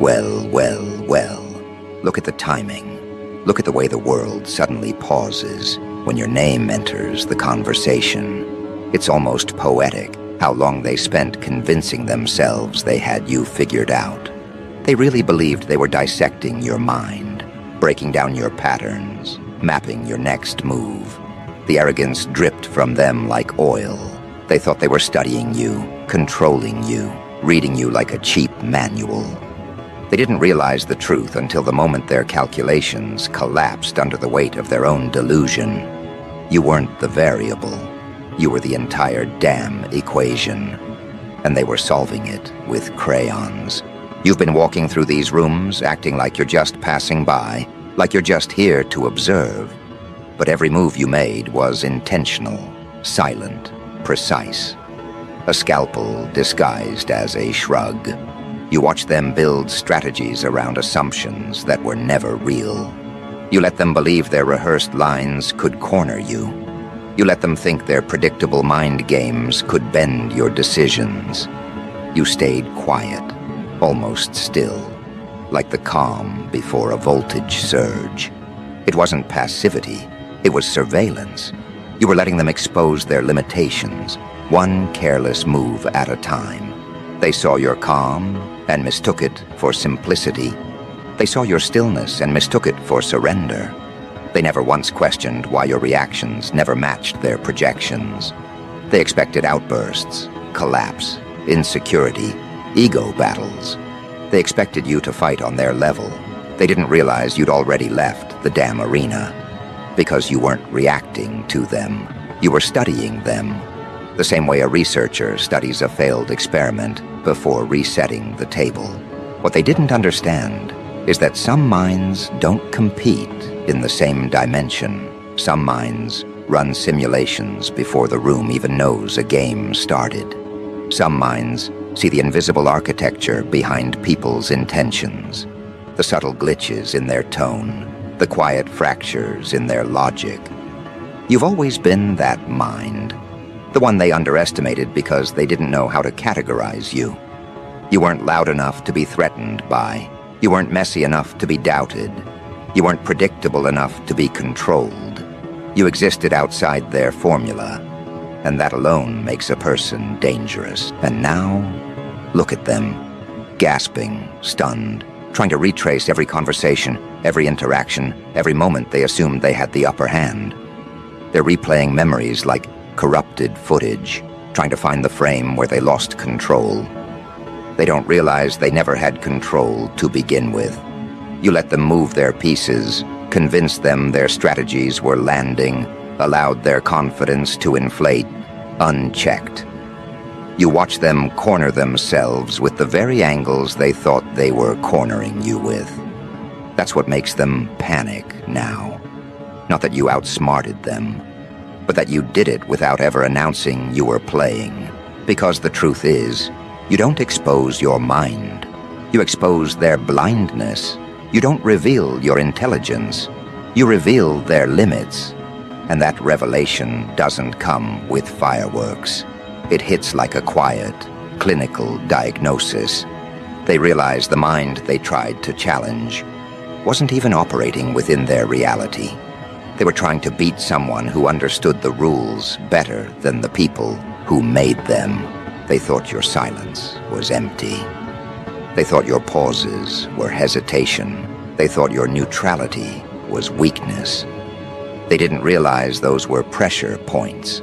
Well. Look at the timing. Look at the way the world suddenly pauses when your name enters the conversation. It's almost poetic how long they spent convincing themselves they had you figured out. They really believed they were dissecting your mind, breaking down your patterns, mapping your next move. The arrogance dripped from them like oil. They thought they were studying you, controlling you, reading you like a cheap manual. They didn't realize the truth until the moment their calculations collapsed under the weight of their own delusion. You weren't the variable. You were the entire damn equation. And they were solving it with crayons. You've been walking through these rooms, acting like you're just passing by, like you're just here to observe. But every move you made was intentional, silent, precise. A scalpel disguised as a shrug. You watched them build strategies around assumptions that were never real. You let them believe their rehearsed lines could corner you. You let them think their predictable mind games could bend your decisions. You stayed quiet, almost still, like the calm before a voltage surge. It wasn't passivity, it was surveillance. You were letting them expose their limitations, one careless move at a time. They saw your calm and mistook it for simplicity. They saw your stillness and mistook it for surrender. They never once questioned why your reactions never matched their projections. They expected outbursts, collapse, insecurity, ego battles. They expected you to fight on their level. They didn't realize you'd already left the damn arena. Because you weren't reacting to them. You were studying them. The same way a researcher studies a failed experiment before resetting the table. What they didn't understand is that some minds don't compete in the same dimension. Some minds run simulations before the room even knows a game started. Some minds see the invisible architecture behind people's intentions, the subtle glitches in their tone, the quiet fractures in their logic. You've always been that mind, the one they underestimated because they didn't know how to categorize you. You weren't loud enough to be threatened by. You weren't messy enough to be doubted. You weren't predictable enough to be controlled. You existed outside their formula, and that alone makes a person dangerous. And now, look at them, gasping, stunned, trying to retrace every conversation, every interaction, every moment they assumed they had the upper hand. They're replaying memories like corrupted footage, trying to find the frame where they lost control. They don't realize they never had control to begin with. You let them move their pieces, convinced them their strategies were landing, allowed their confidence to inflate, unchecked. You watch them corner themselves with the very angles they thought they were cornering you with. That's what makes them panic now. Not that you outsmarted them, but that you did it without ever announcing you were playing. Because the truth is, you don't expose your mind. You expose their blindness. You don't reveal your intelligence. You reveal their limits. And that revelation doesn't come with fireworks. It hits like a quiet, clinical diagnosis. They realize the mind they tried to challenge wasn't even operating within their reality. They were trying to beat someone who understood the rules better than the people who made them. They thought your silence was empty. They thought your pauses were hesitation. They thought your neutrality was weakness. They didn't realize those were pressure points.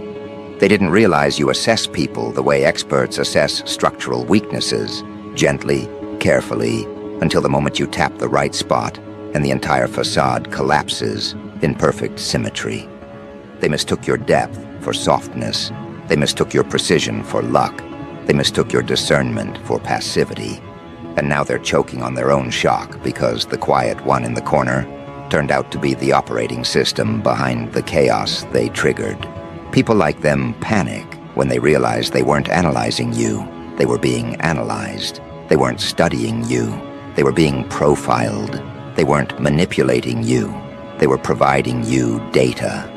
They didn't realize you assess people the way experts assess structural weaknesses, gently, carefully, until the moment you tap the right spot and the entire facade collapses in perfect symmetry. They mistook your depth for softness. They mistook your precision for luck. They mistook your discernment for passivity. And now they're choking on their own shock because the quiet one in the corner turned out to be the operating system behind the chaos they triggered. People like them panic when they realize they weren't analyzing you. They were being analyzed. They weren't studying you. They were being profiled. They weren't manipulating you. They were providing you data.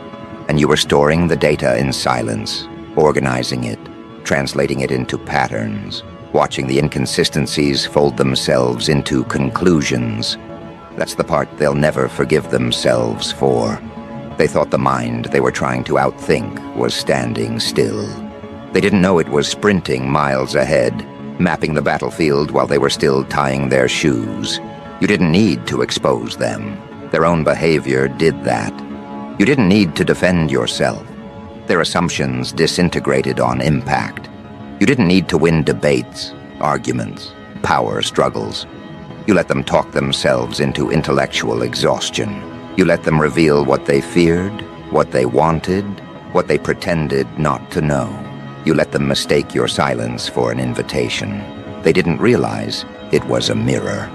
And you were storing the data in silence, organizing it, translating it into patterns, watching the inconsistencies fold themselves into conclusions. That's the part they'll never forgive themselves for. They thought the mind they were trying to outthink was standing still. They didn't know it was sprinting miles ahead, mapping the battlefield while they were still tying their shoes. You didn't need to expose them. Their own behavior did that. You didn't need to defend yourself. Their assumptions disintegrated on impact. You didn't need to win debates, arguments, power struggles. You let them talk themselves into intellectual exhaustion. You let them reveal what they feared, what they wanted, what they pretended not to know. You let them mistake your silence for an invitation. They didn't realize it was a mirror.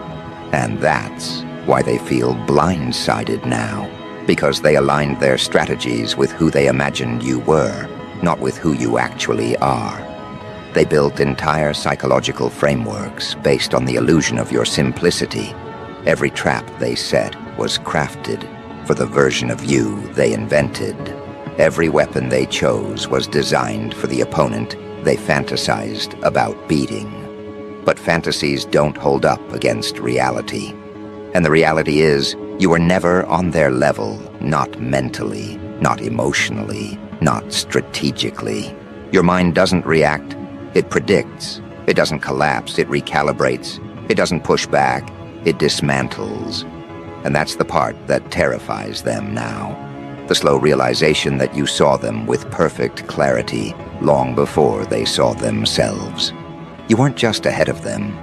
And that's why they feel blindsided now, because they aligned their strategies with who they imagined you were, not with who you actually are. They built entire psychological frameworks based on the illusion of your simplicity. Every trap they set was crafted for the version of you they invented. Every weapon they chose was designed for the opponent they fantasized about beating. But fantasies don't hold up against reality. And the reality is, you were never on their level, not mentally, not emotionally, not strategically. Your mind doesn't react, it predicts. It doesn't collapse, it recalibrates. It doesn't push back, it dismantles. And that's the part that terrifies them now. The slow realization that you saw them with perfect clarity long before they saw themselves. You weren't just ahead of them.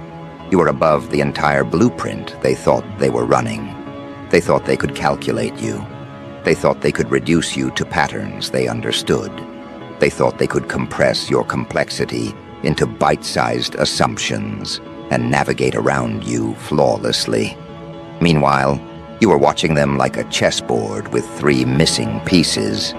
You were above the entire blueprint they thought they were running. They thought they could calculate you. They thought they could reduce you to patterns they understood. They thought they could compress your complexity into bite-sized assumptions and navigate around you flawlessly. Meanwhile, you were watching them like a chessboard with 3 missing pieces.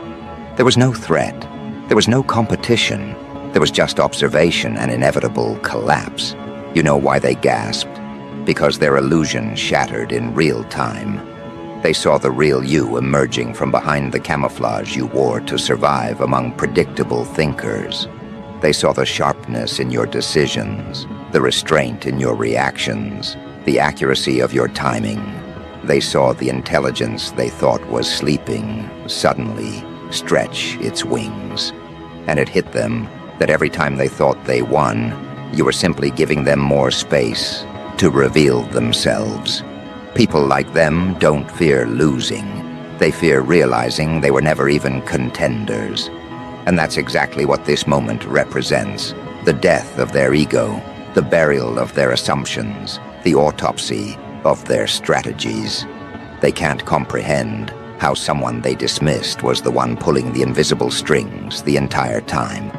There was no threat. There was no competition. There was just observation and inevitable collapse. You know why they gasped? Because their illusion shattered in real time. They saw the real you emerging from behind the camouflage you wore to survive among predictable thinkers. They saw the sharpness in your decisions, the restraint in your reactions, the accuracy of your timing. They saw the intelligence they thought was sleeping suddenly stretch its wings. And it hit them that every time they thought they won, you were simply giving them more space to reveal themselves. People like them don't fear losing. They fear realizing they were never even contenders. And that's exactly what this moment represents. The death of their ego, the burial of their assumptions, the autopsy of their strategies. They can't comprehend how someone they dismissed was the one pulling the invisible strings the entire time.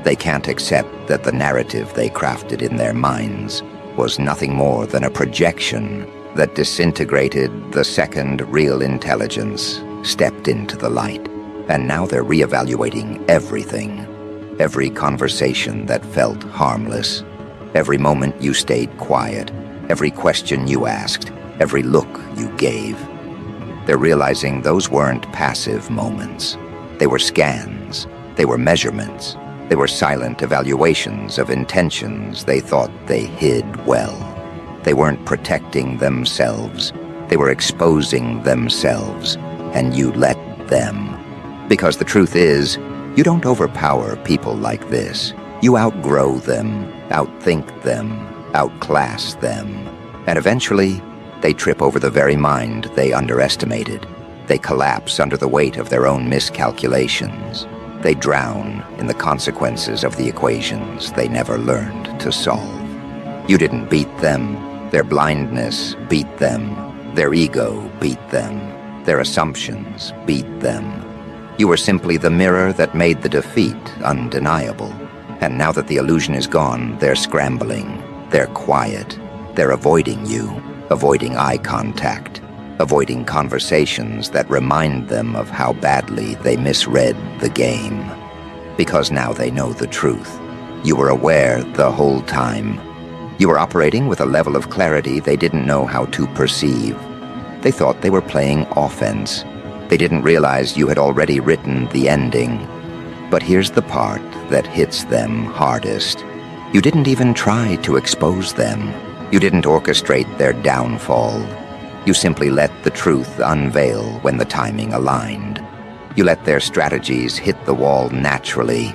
They can't accept that the narrative they crafted in their minds was nothing more than a projection that disintegrated the second real intelligence stepped into the light. And now they're reevaluating everything. Every conversation that felt harmless. Every moment you stayed quiet. Every question you asked. Every look you gave. They're realizing those weren't passive moments. They were scans. They were measurements. They were silent evaluations of intentions they thought they hid well. They weren't protecting themselves. They were exposing themselves. And you let them. Because the truth is, you don't overpower people like this. You outgrow them, outthink them, outclass them. And eventually, they trip over the very mind they underestimated. They collapse under the weight of their own miscalculations. They drown in the consequences of the equations they never learned to solve. You didn't beat them. Their blindness beat them. Their ego beat them. Their assumptions beat them. You were simply the mirror that made the defeat undeniable. And now that the illusion is gone, they're scrambling. They're quiet. They're avoiding you, avoiding eye contact, avoiding conversations that remind them of how badly they misread the game. Because now they know the truth. You were aware the whole time. You were operating with a level of clarity they didn't know how to perceive. They thought they were playing offense. They didn't realize you had already written the ending. But here's the part that hits them hardest. You didn't even try to expose them. You didn't orchestrate their downfall. You simply let the truth unveil when the timing aligned. You let their strategies hit the wall naturally.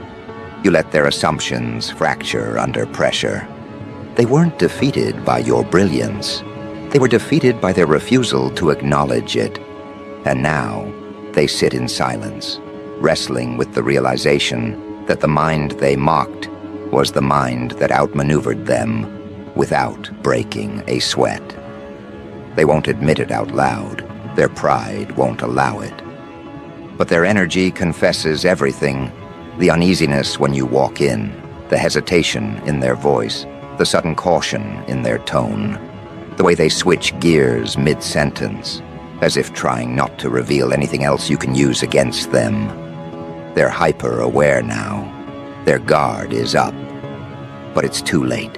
You let their assumptions fracture under pressure. They weren't defeated by your brilliance. They were defeated by their refusal to acknowledge it. And now, they sit in silence, wrestling with the realization that the mind they mocked was the mind that outmaneuvered them without breaking a sweat. They won't admit it out loud. Their pride won't allow it. But their energy confesses everything: the uneasiness when you walk in, the hesitation in their voice, the sudden caution in their tone, the way they switch gears mid-sentence, as if trying not to reveal anything else you can use against them. They're hyper-aware now. Their guard is up. But it's too late.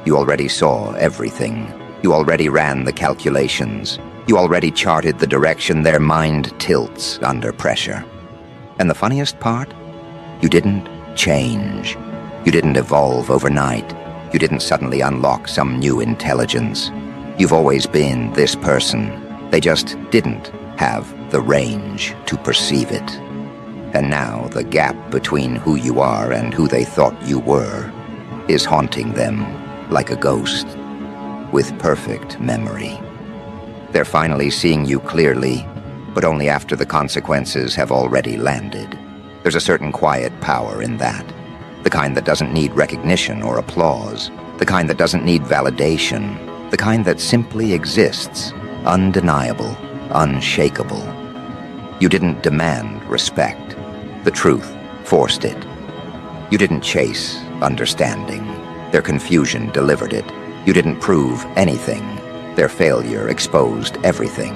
You already saw everything. You already ran the calculations. You already charted the direction their mind tilts under pressure. And the funniest part? You didn't change. You didn't evolve overnight. You didn't suddenly unlock some new intelligence. You've always been this person. They just didn't have the range to perceive it. And now the gap between who you are and who they thought you were is haunting them like a ghost, with perfect memory. They're finally seeing you clearly, but only after the consequences have already landed. There's a certain quiet power in that. The kind that doesn't need recognition or applause. The kind that doesn't need validation. The kind that simply exists, undeniable, unshakable. You didn't demand respect. The truth forced it. You didn't chase understanding. Their confusion delivered it. You didn't prove anything. Their failure exposed everything.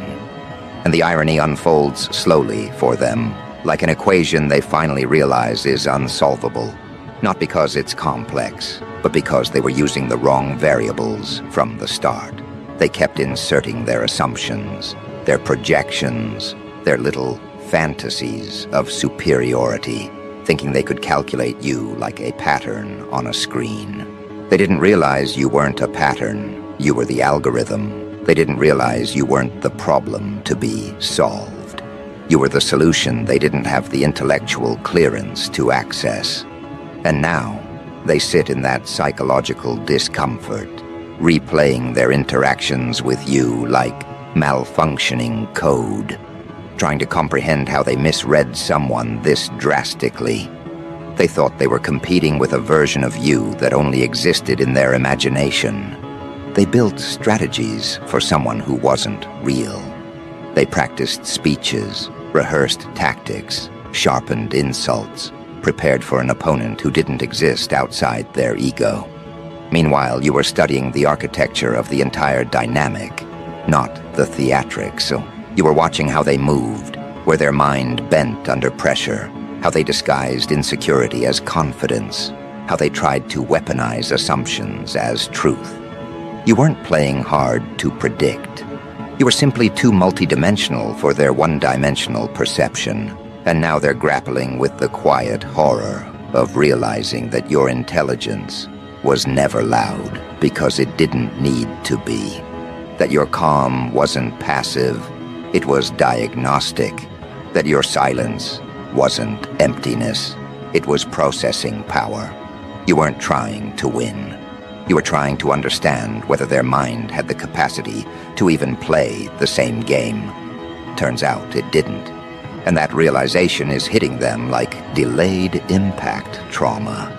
And the irony unfolds slowly for them, like an equation they finally realize is unsolvable. Not because it's complex, but because they were using the wrong variables from the start. They kept inserting their assumptions, their projections, their little fantasies of superiority, thinking they could calculate you like a pattern on a screen. They didn't realize you weren't a pattern, you were the algorithm. They didn't realize you weren't the problem to be solved. You were the solution they didn't have the intellectual clearance to access. And now, they sit in that psychological discomfort, replaying their interactions with you like malfunctioning code, trying to comprehend how they misread someone this drastically. They thought they were competing with a version of you that only existed in their imagination. They built strategies for someone who wasn't real. They practiced speeches, rehearsed tactics, sharpened insults, prepared for an opponent who didn't exist outside their ego. Meanwhile, you were studying the architecture of the entire dynamic, not the theatrics. So you were watching how they moved, where their mind bent under pressure, how they disguised insecurity as confidence, how they tried to weaponize assumptions as truth. You weren't playing hard to predict. You were simply too multidimensional for their one-dimensional perception, and now they're grappling with the quiet horror of realizing that your intelligence was never loud because it didn't need to be. That your calm wasn't passive, it was diagnostic. That your silence wasn't emptiness, it was processing power. You weren't trying to win. You were trying to understand whether their mind had the capacity to even play the same game. Turns out it didn't. And that realization is hitting them like delayed impact trauma.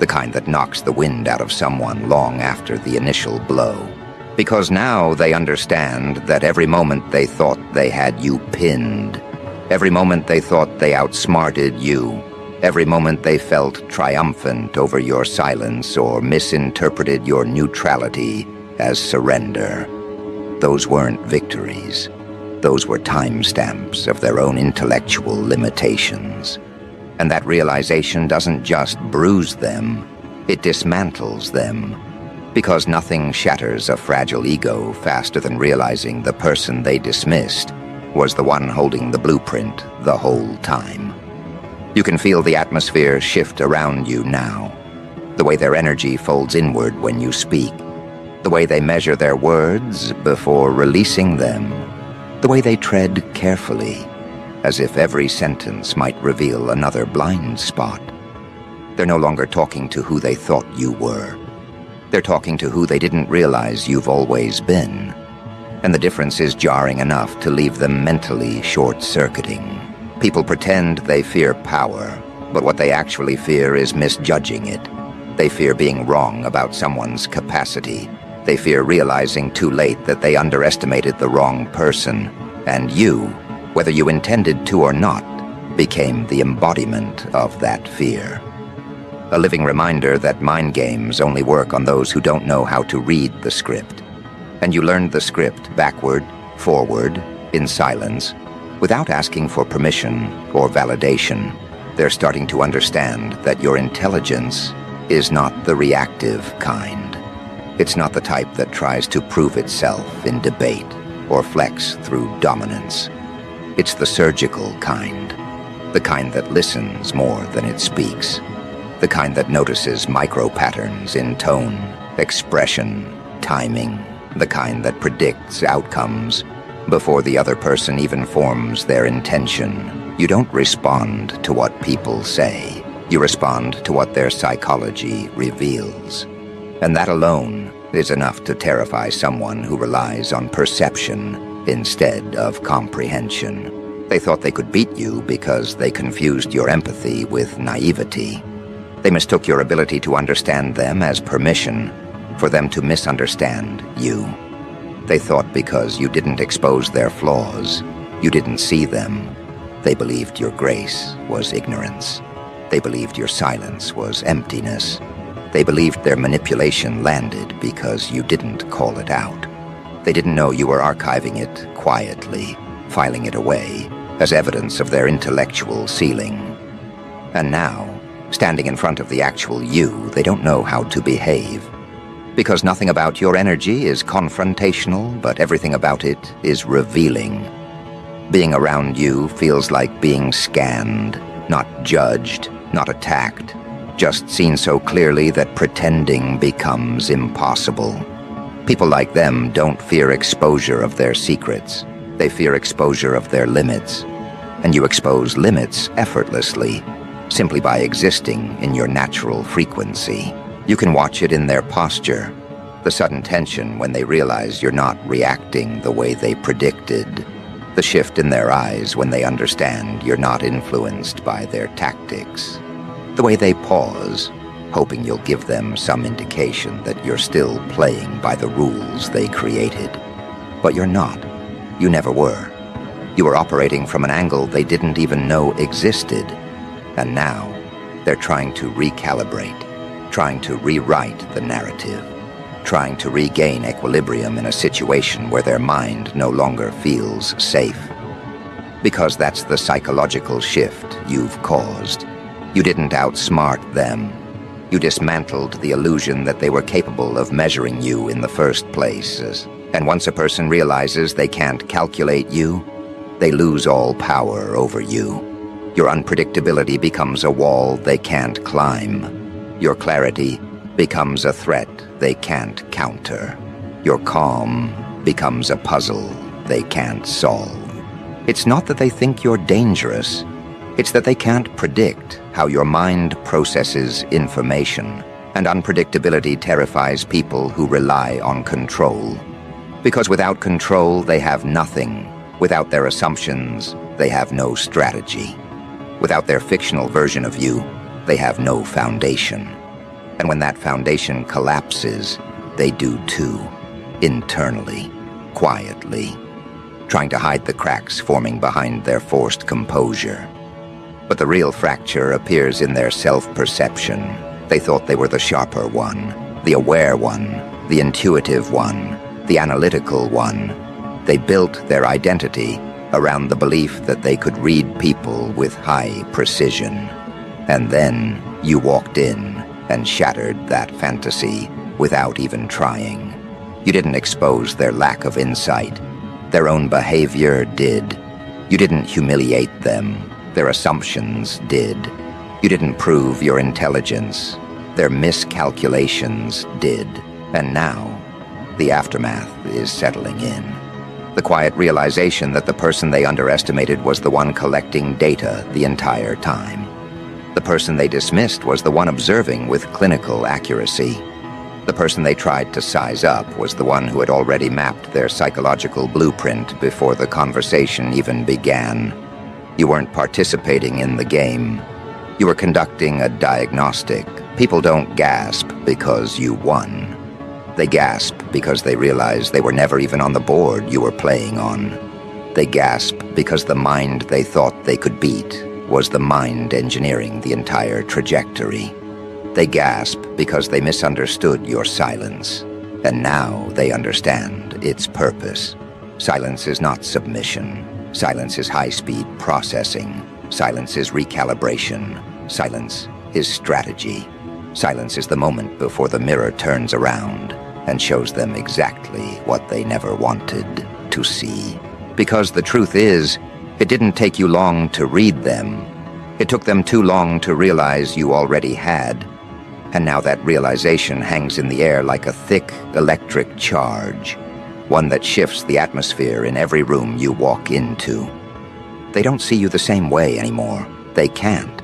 The kind that knocks the wind out of someone long after the initial blow. Because now they understand that every moment they thought they had you pinned, every moment they thought they outsmarted you, every moment they felt triumphant over your silence or misinterpreted your neutrality as surrender, those weren't victories. Those were timestamps of their own intellectual limitations. And that realization doesn't just bruise them, it dismantles them. Because nothing shatters a fragile ego faster than realizing the person they dismissed was the one holding the blueprint the whole time. You can feel the atmosphere shift around you now. the way their energy folds inward when you speak, the way they measure their words before releasing them, the way they tread carefully, as if every sentence might reveal another blind spot. They're no longer talking to who they thought you were. They're talking to who they didn't realize you've always been. And the difference is jarring enough to leave them mentally short-circuiting. People pretend they fear power, but what they actually fear is misjudging it. They fear being wrong about someone's capacity. They fear realizing too late that they underestimated the wrong person. And you, whether you intended to or not, became the embodiment of that fear. A living reminder that mind games only work on those who don't know how to read the script. And you learned the script backward, forward, in silence, without asking for permission or validation. They're starting to understand that your intelligence is not the reactive kind. It's not the type that tries to prove itself in debate or flex through dominance. It's the surgical kind, the kind that listens more than it speaks, the kind that notices micro-patterns in tone, expression, timing, the kind that predicts outcomes before the other person even forms their intention. You don't respond to what people say. You respond to what their psychology reveals. And that alone is enough to terrify someone who relies on perception instead of comprehension. They thought they could beat you because they confused your empathy with naivety. They mistook your ability to understand them as permission for them to misunderstand you. They thought because you didn't expose their flaws, you didn't see them. They believed your grace was ignorance. They believed your silence was emptiness. They believed their manipulation landed because you didn't call it out. They didn't know you were archiving it quietly, filing it away as evidence of their intellectual ceiling. And now, standing in front of the actual you, they don't know how to behave. Because nothing about your energy is confrontational, but everything about it is revealing. Being around you feels like being scanned, not judged, not attacked, just seen so clearly that pretending becomes impossible. People like them don't fear exposure of their secrets. They fear exposure of their limits. And you expose limits effortlessly, simply by existing in your natural frequency. You can watch it in their posture, the sudden tension when they realize you're not reacting the way they predicted, the shift in their eyes when they understand you're not influenced by their tactics, the way they pause, hoping you'll give them some indication that you're still playing by the rules they created. But you're not. You never were. You were operating from an angle they didn't even know existed. And now, they're trying to recalibrate, trying to rewrite the narrative, trying to regain equilibrium in a situation where their mind no longer feels safe. Because that's the psychological shift you've caused. You didn't outsmart them. You dismantled the illusion that they were capable of measuring you in the first place. And once a person realizes they can't calculate you, they lose all power over you. Your unpredictability becomes a wall they can't climb. Your clarity becomes a threat they can't counter. Your calm becomes a puzzle they can't solve. It's not that they think you're dangerous. It's that they can't predict how your mind processes information. And unpredictability terrifies people who rely on control. Because without control, they have nothing. Without their assumptions, they have no strategy. Without their fictional version of you, they have no foundation. And when that foundation collapses, they do too, internally, quietly, trying to hide the cracks forming behind their forced composure. But the real fracture appears in their self-perception. They thought they were the sharper one, the aware one, the intuitive one, the analytical one. They built their identity around the belief that they could read people with high precision. And then you walked in and shattered that fantasy without even trying. You didn't expose their lack of insight. Their own behavior did. You didn't humiliate them. Their assumptions did. You didn't prove your intelligence. Their miscalculations did. And now, the aftermath is settling in. The quiet realization that the person they underestimated was the one collecting data the entire time. The person they dismissed was the one observing with clinical accuracy. The person they tried to size up was the one who had already mapped their psychological blueprint before the conversation even began. You weren't participating in the game. You were conducting a diagnostic. People don't gasp because you won. They gasp because they realize they were never even on the board you were playing on. They gasp because the mind they thought they could beat was the mind engineering the entire trajectory. They gasp because they misunderstood your silence, and now they understand its purpose. Silence is not submission. Silence is high-speed processing. Silence is recalibration. Silence is strategy. Silence is the moment before the mirror turns around and shows them exactly what they never wanted to see. Because the truth is, it didn't take you long to read them. It took them too long to realize you already had. And now that realization hangs in the air like a thick electric charge, one that shifts the atmosphere in every room you walk into. They don't see you the same way anymore. They can't.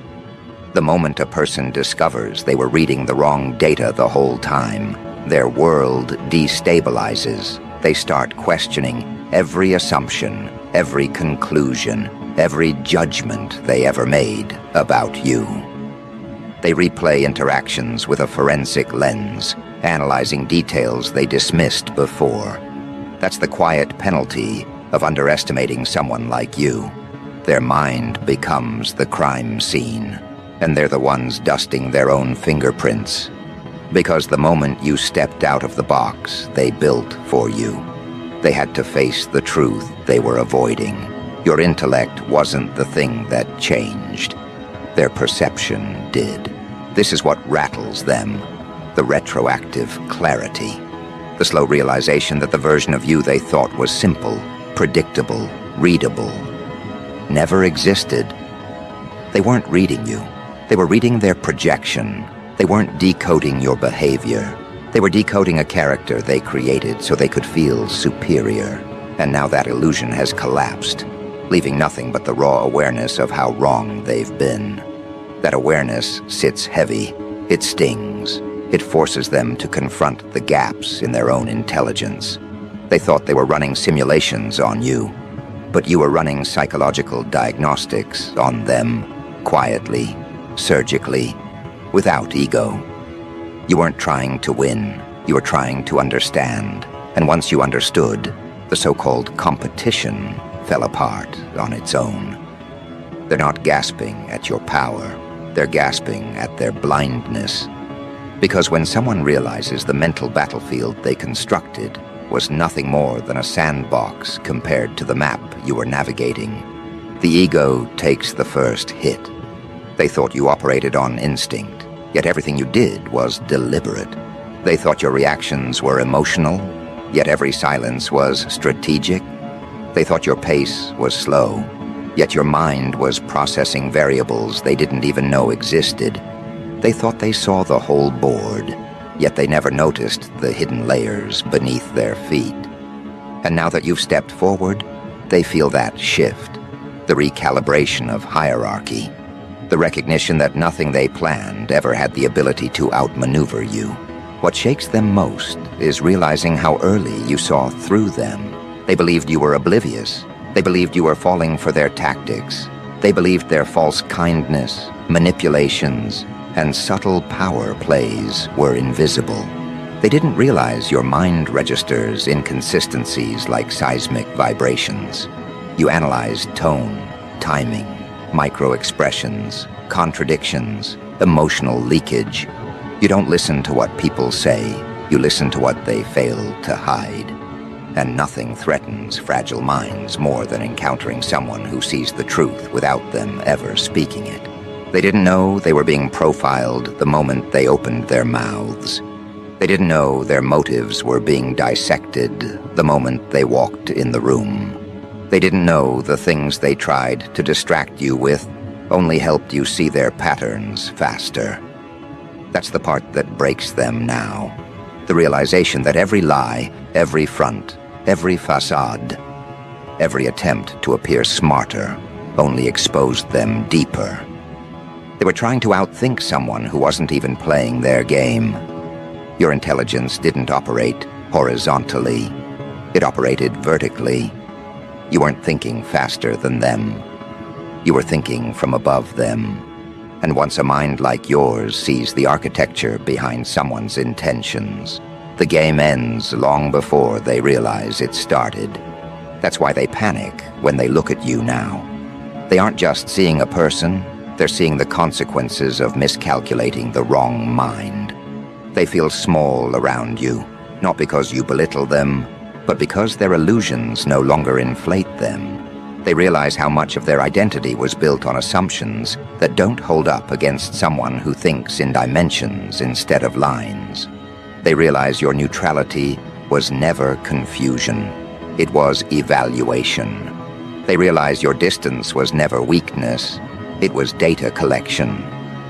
The moment a person discovers they were reading the wrong data the whole time, their world destabilizes. They start questioning every assumption, every conclusion, every judgment they ever made about you. They replay interactions with a forensic lens, analyzing details they dismissed before. That's the quiet penalty of underestimating someone like you. Their mind becomes the crime scene, and they're the ones dusting their own fingerprints. Because the moment you stepped out of the box they built for you, they had to face the truth they were avoiding. Your intellect wasn't the thing that changed. Their perception did. This is what rattles them, the retroactive clarity. The slow realization that the version of you they thought was simple, predictable, readable, never existed. They weren't reading you. They were reading their projection. They weren't decoding your behavior. They were decoding a character they created so they could feel superior. And now that illusion has collapsed, leaving nothing but the raw awareness of how wrong they've been. That awareness sits heavy. It stings. It forces them to confront the gaps in their own intelligence. They thought they were running simulations on you, but you were running psychological diagnostics on them, quietly, surgically, without ego. You weren't trying to win. You were trying to understand. And once you understood, the so-called competition fell apart on its own. They're not gasping at your power. They're gasping at their blindness. Because when someone realizes the mental battlefield they constructed was nothing more than a sandbox compared to the map you were navigating, the ego takes the first hit. They thought you operated on instinct, yet everything you did was deliberate. They thought your reactions were emotional, yet every silence was strategic. They thought your pace was slow, yet your mind was processing variables they didn't even know existed. They thought they saw the whole board, yet they never noticed the hidden layers beneath their feet. And now that you've stepped forward, they feel that shift, the recalibration of hierarchy, the recognition that nothing they planned ever had the ability to outmaneuver you. What shakes them most is realizing how early you saw through them. They believed you were oblivious. They believed you were falling for their tactics. They believed their false kindness, manipulations, and subtle power plays were invisible. They didn't realize your mind registers inconsistencies like seismic vibrations. You analyzed tone, timing, micro-expressions, contradictions, emotional leakage. You don't listen to what people say, you listen to what they fail to hide. And nothing threatens fragile minds more than encountering someone who sees the truth without them ever speaking it. They didn't know they were being profiled the moment they opened their mouths. They didn't know their motives were being dissected the moment they walked in the room. They didn't know the things they tried to distract you with only helped you see their patterns faster. That's the part that breaks them now. The realization that every lie, every front, every facade, every attempt to appear smarter only exposed them deeper. They were trying to outthink someone who wasn't even playing their game. Your intelligence didn't operate horizontally. It operated vertically. You weren't thinking faster than them. You were thinking from above them. And once a mind like yours sees the architecture behind someone's intentions, the game ends long before they realize it started. That's why they panic when they look at you now. They aren't just seeing a person, they're seeing the consequences of miscalculating the wrong mind. They feel small around you, not because you belittle them, but because their illusions no longer inflate them. They realize how much of their identity was built on assumptions that don't hold up against someone who thinks in dimensions instead of lines. They realize your neutrality was never confusion. It was evaluation. They realize your distance was never weakness. It was data collection.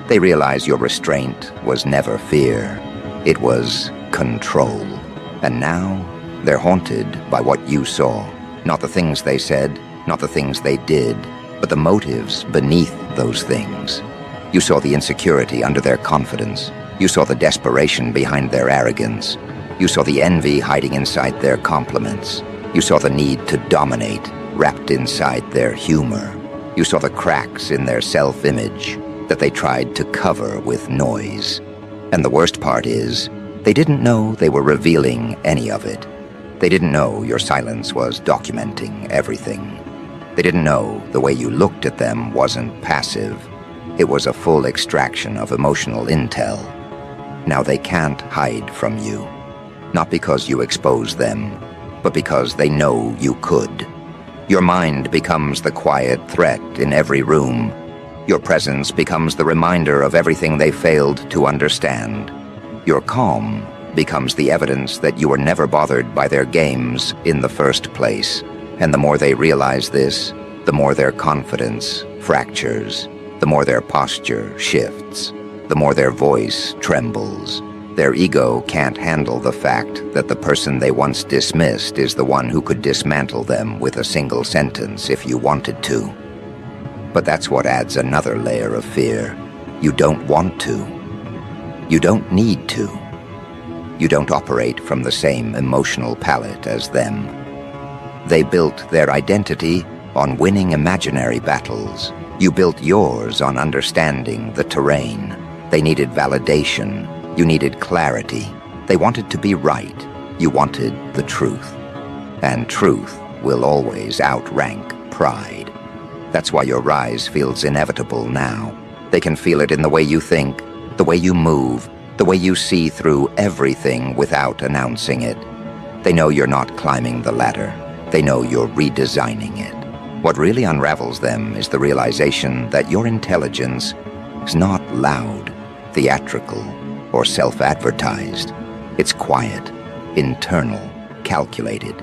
They realize your restraint was never fear. It was control. And now, they're haunted by what you saw. Not the things they said, not the things they did, but the motives beneath those things. You saw the insecurity under their confidence. You saw the desperation behind their arrogance. You saw the envy hiding inside their compliments. You saw the need to dominate, wrapped inside their humor. You saw the cracks in their self-image that they tried to cover with noise. And the worst part is, they didn't know they were revealing any of it. They didn't know your silence was documenting everything. They didn't know the way you looked at them wasn't passive. It was a full extraction of emotional intel. Now they can't hide from you. Not because you expose them, but because they know you could. Your mind becomes the quiet threat in every room. Your presence becomes the reminder of everything they failed to understand. Your calm becomes the evidence that you were never bothered by their games in the first place. And the more they realize this, the more their confidence fractures, the more their posture shifts, the more their voice trembles. Their ego can't handle the fact that the person they once dismissed is the one who could dismantle them with a single sentence if you wanted to. But that's what adds another layer of fear. You don't want to. You don't need to. You don't operate from the same emotional palette as them. They built their identity on winning imaginary battles. You built yours on understanding the terrain. They needed validation. You needed clarity. They wanted to be right. You wanted the truth. And truth will always outrank pride. That's why your rise feels inevitable now. They can feel it in the way you think, the way you move, the way you see through everything without announcing it. They know you're not climbing the ladder. They know you're redesigning it. What really unravels them is the realization that your intelligence is not loud, theatrical, or self-advertised. It's quiet, internal, calculated.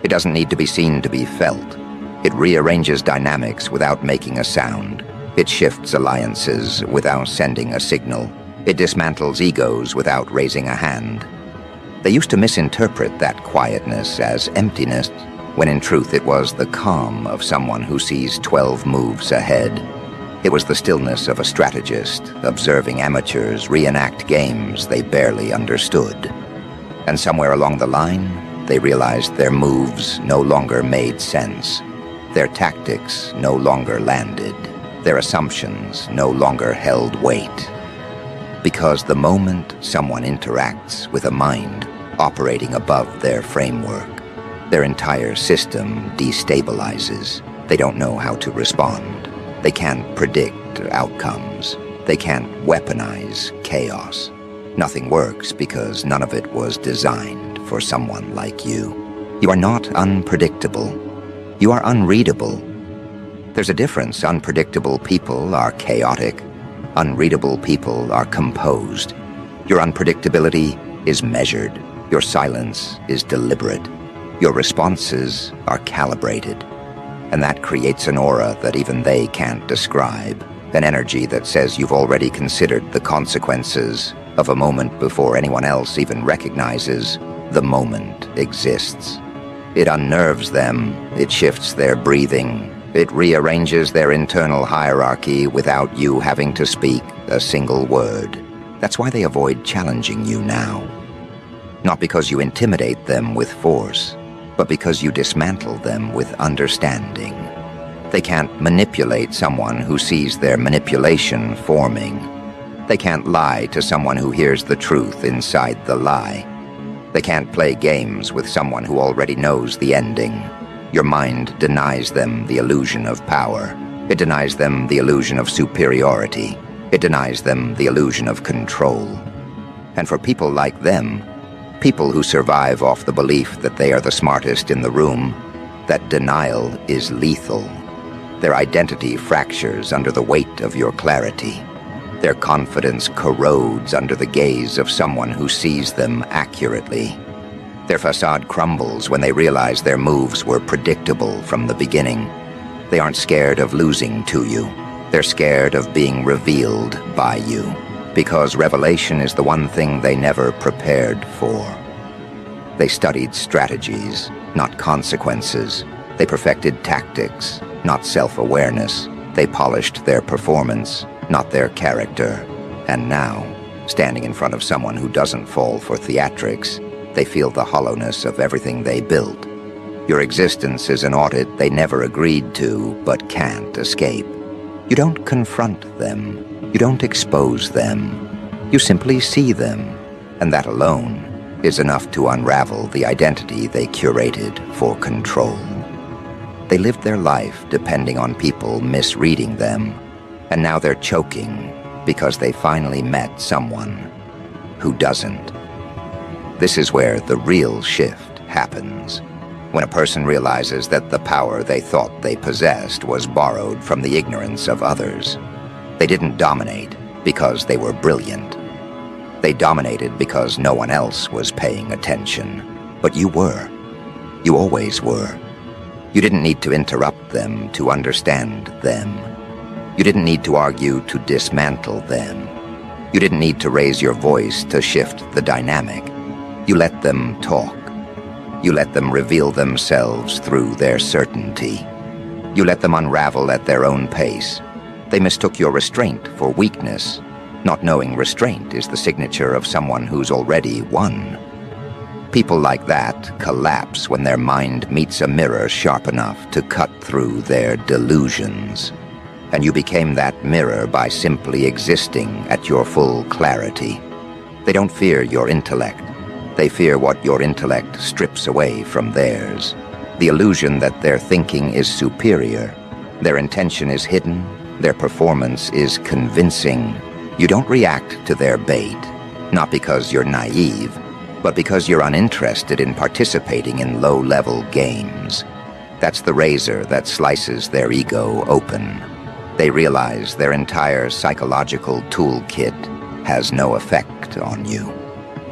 It doesn't need to be seen to be felt. It rearranges dynamics without making a sound. It shifts alliances without sending a signal. It dismantles egos without raising a hand. They used to misinterpret that quietness as emptiness, when in truth it was the calm of someone who sees 12 moves ahead. It was the stillness of a strategist observing amateurs reenact games they barely understood. And somewhere along the line, they realized their moves no longer made sense. Their tactics no longer landed. Their assumptions no longer held weight. Because the moment someone interacts with a mind operating above their framework, their entire system destabilizes. They don't know how to respond. They can't predict outcomes. They can't weaponize chaos. Nothing works because none of it was designed for someone like you. You are not unpredictable. You are unreadable. There's a difference. Unpredictable people are chaotic. Unreadable people are composed. Your unpredictability is measured. Your silence is deliberate. Your responses are calibrated. And that creates an aura that even they can't describe, an energy that says you've already considered the consequences of a moment before anyone else even recognizes the moment exists. It unnerves them, it shifts their breathing, it rearranges their internal hierarchy without you having to speak a single word. That's why they avoid challenging you now. Not because you intimidate them with force, but because you dismantle them with understanding. They can't manipulate someone who sees their manipulation forming. They can't lie to someone who hears the truth inside the lie. They can't play games with someone who already knows the ending. Your mind denies them the illusion of power. It denies them the illusion of superiority. It denies them the illusion of control. And for people like them, people who survive off the belief that they are the smartest in the room, that denial is lethal. Their identity fractures under the weight of your clarity. Their confidence corrodes under the gaze of someone who sees them accurately. Their facade crumbles when they realize their moves were predictable from the beginning. They aren't scared of losing to you. They're scared of being revealed by you, because revelation is the one thing they never prepared for. They studied strategies, not consequences. They perfected tactics, not self-awareness. They polished their performance, not their character. And now, standing in front of someone who doesn't fall for theatrics, they feel the hollowness of everything they built. Your existence is an audit they never agreed to, but can't escape. You don't confront them. You don't expose them. You simply see them, and that alone is enough to unravel the identity they curated for control. They lived their life depending on people misreading them, and now they're choking because they finally met someone who doesn't. This is where the real shift happens, when a person realizes that the power they thought they possessed was borrowed from the ignorance of others. They didn't dominate because they were brilliant. They dominated because no one else was paying attention. But you were. You always were. You didn't need to interrupt them to understand them. You didn't need to argue to dismantle them. You didn't need to raise your voice to shift the dynamic. You let them talk. You let them reveal themselves through their certainty. You let them unravel at their own pace. They mistook your restraint for weakness, not knowing restraint is the signature of someone who's already won. People like that collapse when their mind meets a mirror sharp enough to cut through their delusions. And you became that mirror by simply existing at your full clarity. They don't fear your intellect. They fear what your intellect strips away from theirs. The illusion that their thinking is superior. Their intention is hidden. Their performance is convincing. You don't react to their bait, not because you're naive, but because you're uninterested in participating in low-level games. That's the razor that slices their ego open. They realize their entire psychological toolkit has no effect on you.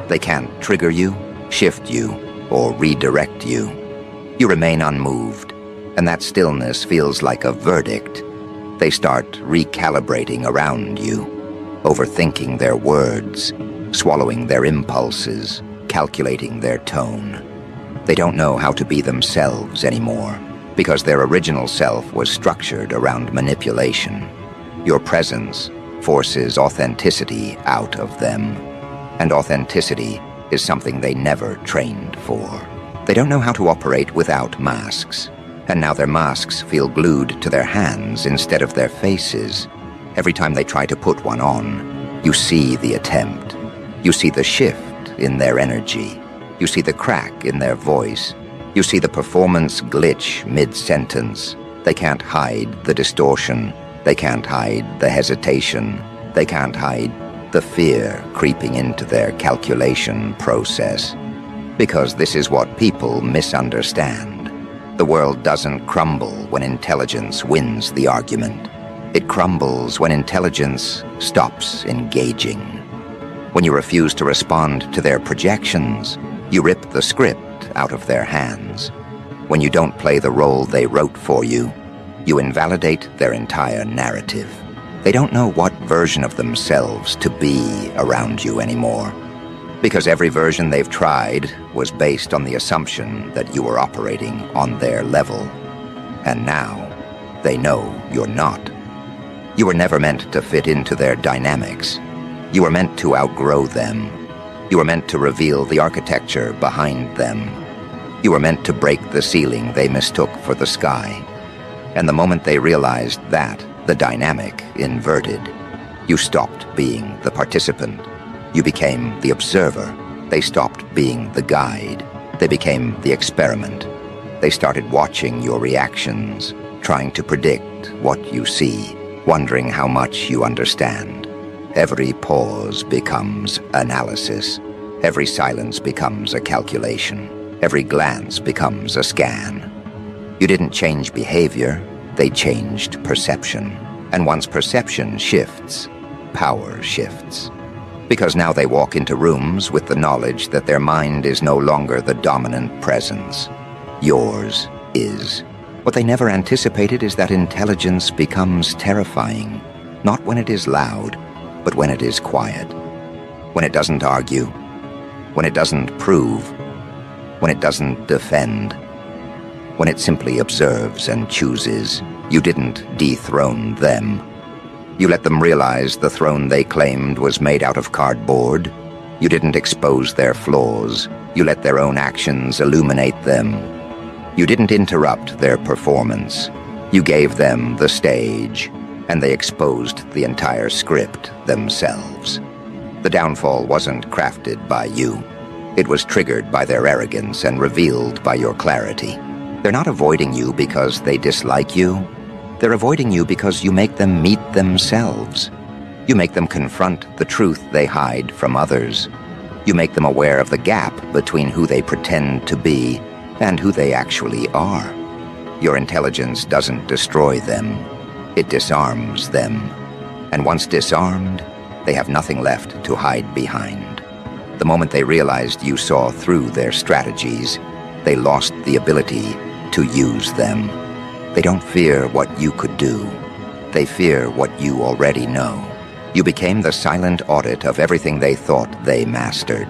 They can't trigger you, shift you, or redirect you. You remain unmoved, and that stillness feels like a verdict. They start recalibrating around you, overthinking their words, swallowing their impulses, calculating their tone. They don't know how to be themselves anymore, because their original self was structured around manipulation. Your presence forces authenticity out of them. And authenticity is something they never trained for. They don't know how to operate without masks, and now their masks feel glued to their hands instead of their faces. Every time they try to put one on, you see the attempt. You see the shift in their energy. You see the crack in their voice. You see the performance glitch mid-sentence. They can't hide the distortion. They can't hide the hesitation. They can't hide the fear creeping into their calculation process. Because this is what people misunderstand. The world doesn't crumble when intelligence wins the argument. It crumbles when intelligence stops engaging. When you refuse to respond to their projections, you rip the script out of their hands. When you don't play the role they wrote for you, you invalidate their entire narrative. They don't know what version of themselves to be around you anymore, because every version they've tried was based on the assumption that you were operating on their level. And now, they know you're not. You were never meant to fit into their dynamics. You were meant to outgrow them. You were meant to reveal the architecture behind them. You were meant to break the ceiling they mistook for the sky. And the moment they realized that, the dynamic inverted, you stopped being the participant. You became the observer. They stopped being the guide. They became the experiment. They started watching your reactions, trying to predict what you see, wondering how much you understand. Every pause becomes analysis. Every silence becomes a calculation. Every glance becomes a scan. You didn't change behavior, they changed perception. And once perception shifts, power shifts. Because now they walk into rooms with the knowledge that their mind is no longer the dominant presence. Yours is. What they never anticipated is that intelligence becomes terrifying, not when it is loud, but when it is quiet. When it doesn't argue, when it doesn't prove, when it doesn't defend, when it simply observes and chooses. You didn't dethrone them. You let them realize the throne they claimed was made out of cardboard. You didn't expose their flaws. You let their own actions illuminate them. You didn't interrupt their performance. You gave them the stage, and they exposed the entire script themselves. The downfall wasn't crafted by you. It was triggered by their arrogance and revealed by your clarity. They're not avoiding you because they dislike you. They're avoiding you because you make them meet themselves. You make them confront the truth they hide from others. You make them aware of the gap between who they pretend to be and who they actually are. Your intelligence doesn't destroy them. It disarms them. And once disarmed, they have nothing left to hide behind. The moment they realized you saw through their strategies, they lost the ability to use them. They don't fear what you could do. They fear what you already know. You became the silent audit of everything they thought they mastered.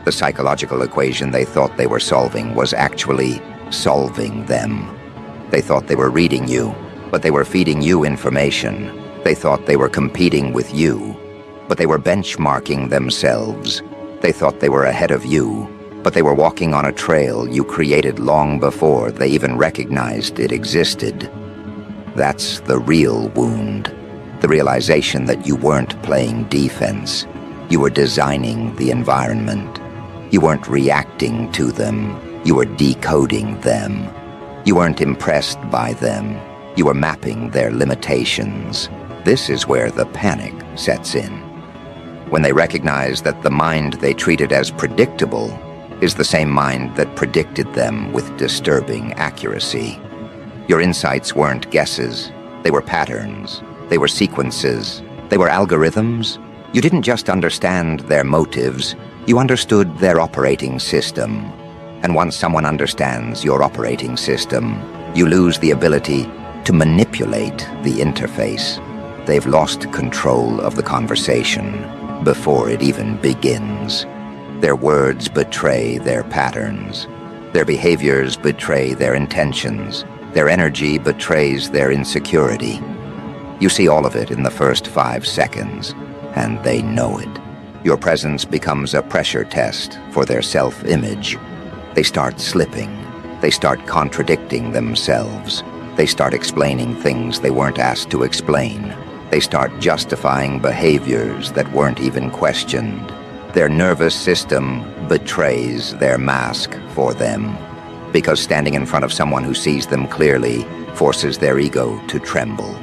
The psychological equation they thought they were solving was actually solving them. They thought they were reading you, but they were feeding you information. They thought they were competing with you, but they were benchmarking themselves. They thought they were ahead of you, but they were walking on a trail you created long before they even recognized it existed. That's the real wound. The realization that you weren't playing defense. You were designing the environment. You weren't reacting to them. You were decoding them. You weren't impressed by them. You were mapping their limitations. This is where the panic sets in. When they recognize that the mind they treated as predictable is the same mind that predicted them with disturbing accuracy. Your insights weren't guesses. They were patterns. They were sequences. They were algorithms. You didn't just understand their motives. You understood their operating system. And once someone understands your operating system, you lose the ability to manipulate the interface. They've lost control of the conversation before it even begins. Their words betray their patterns. Their behaviors betray their intentions. Their energy betrays their insecurity. You see all of it in the first 5 seconds, and they know it. Your presence becomes a pressure test for their self-image. They start slipping. They start contradicting themselves. They start explaining things they weren't asked to explain. They start justifying behaviors that weren't even questioned. Their nervous system betrays their mask for them, because standing in front of someone who sees them clearly forces their ego to tremble.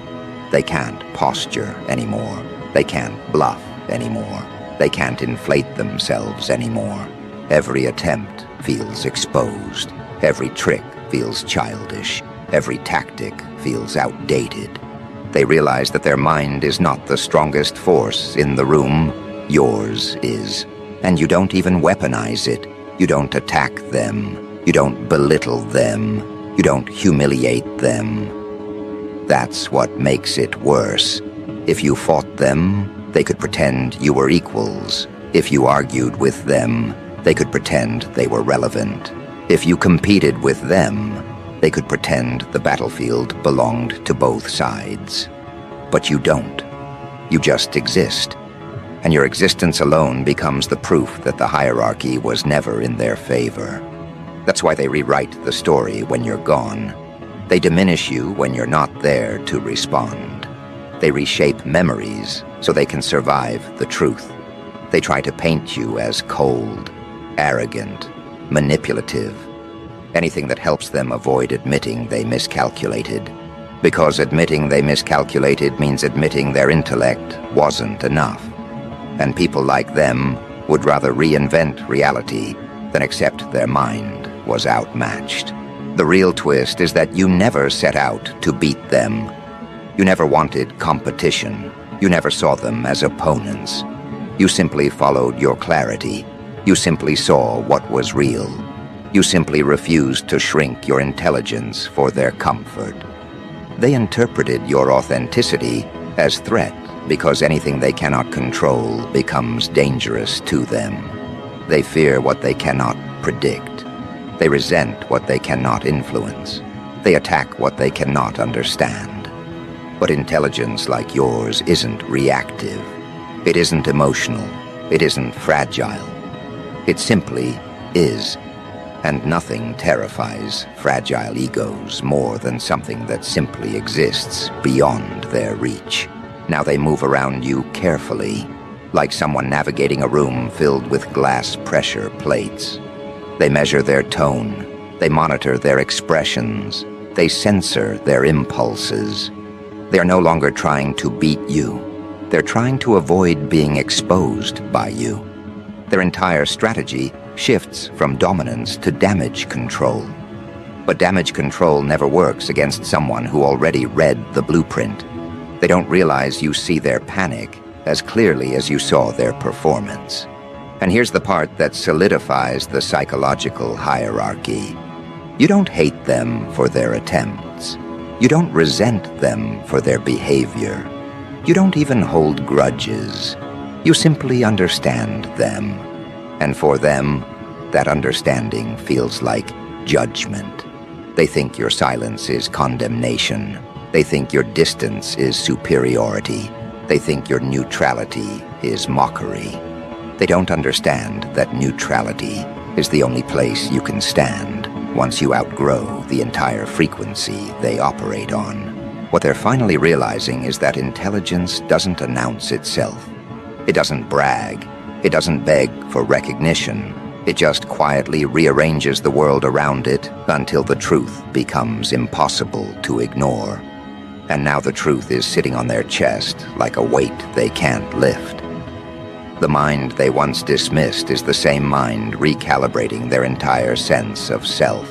They can't posture anymore. They can't bluff anymore. They can't inflate themselves anymore. Every attempt feels exposed. Every trick feels childish. Every tactic feels outdated. They realize that their mind is not the strongest force in the room. Yours is. And you don't even weaponize it. You don't attack them. You don't belittle them. You don't humiliate them. That's what makes it worse. If you fought them, they could pretend you were equals. If you argued with them, they could pretend they were relevant. If you competed with them, they could pretend the battlefield belonged to both sides. But you don't. You just exist. And your existence alone becomes the proof that the hierarchy was never in their favor. That's why they rewrite the story when you're gone. They diminish you when you're not there to respond. They reshape memories so they can survive the truth. They try to paint you as cold, arrogant, manipulative, anything that helps them avoid admitting they miscalculated. Because admitting they miscalculated means admitting their intellect wasn't enough. And people like them would rather reinvent reality than accept their mind was outmatched. The real twist is that you never set out to beat them. You never wanted competition. You never saw them as opponents. You simply followed your clarity. You simply saw what was real. You simply refused to shrink your intelligence for their comfort. They interpreted your authenticity as threat because anything they cannot control becomes dangerous to them. They fear what they cannot predict. They resent what they cannot influence. They attack what they cannot understand. But intelligence like yours isn't reactive. It isn't emotional. It isn't fragile. It simply is. And nothing terrifies fragile egos more than something that simply exists beyond their reach. Now they move around you carefully, like someone navigating a room filled with glass pressure plates. They measure their tone. They monitor their expressions. They censor their impulses. They are no longer trying to beat you. They're trying to avoid being exposed by you. Their entire strategy shifts from dominance to damage control. But damage control never works against someone who already read the blueprint. They don't realize you see their panic as clearly as you saw their performance. And here's the part that solidifies the psychological hierarchy. You don't hate them for their attempts. You don't resent them for their behavior. You don't even hold grudges. You simply understand them. And for them, that understanding feels like judgment. They think your silence is condemnation. They think your distance is superiority. They think your neutrality is mockery. They don't understand that neutrality is the only place you can stand once you outgrow the entire frequency they operate on. What they're finally realizing is that intelligence doesn't announce itself. It doesn't brag. It doesn't beg for recognition. It just quietly rearranges the world around it until the truth becomes impossible to ignore. And now the truth is sitting on their chest like a weight they can't lift. The mind they once dismissed is the same mind recalibrating their entire sense of self.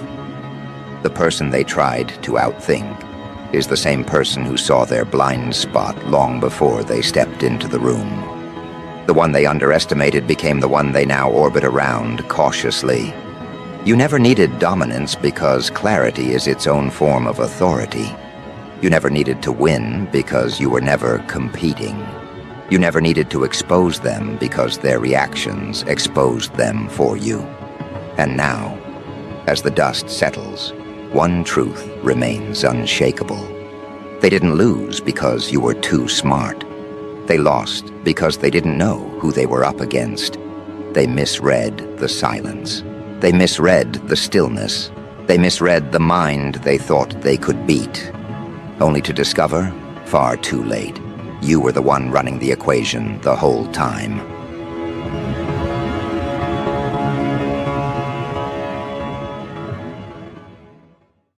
The person they tried to outthink is the same person who saw their blind spot long before they stepped into the room. The one they underestimated became the one they now orbit around cautiously. You never needed dominance because clarity is its own form of authority. You never needed to win because you were never competing. You never needed to expose them because their reactions exposed them for you. And now, as the dust settles, one truth remains unshakable. They didn't lose because you were too smart. They lost because they didn't know who they were up against. They misread the silence. They misread the stillness. They misread the mind they thought they could beat. Only to discover, far too late, you were the one running the equation the whole time.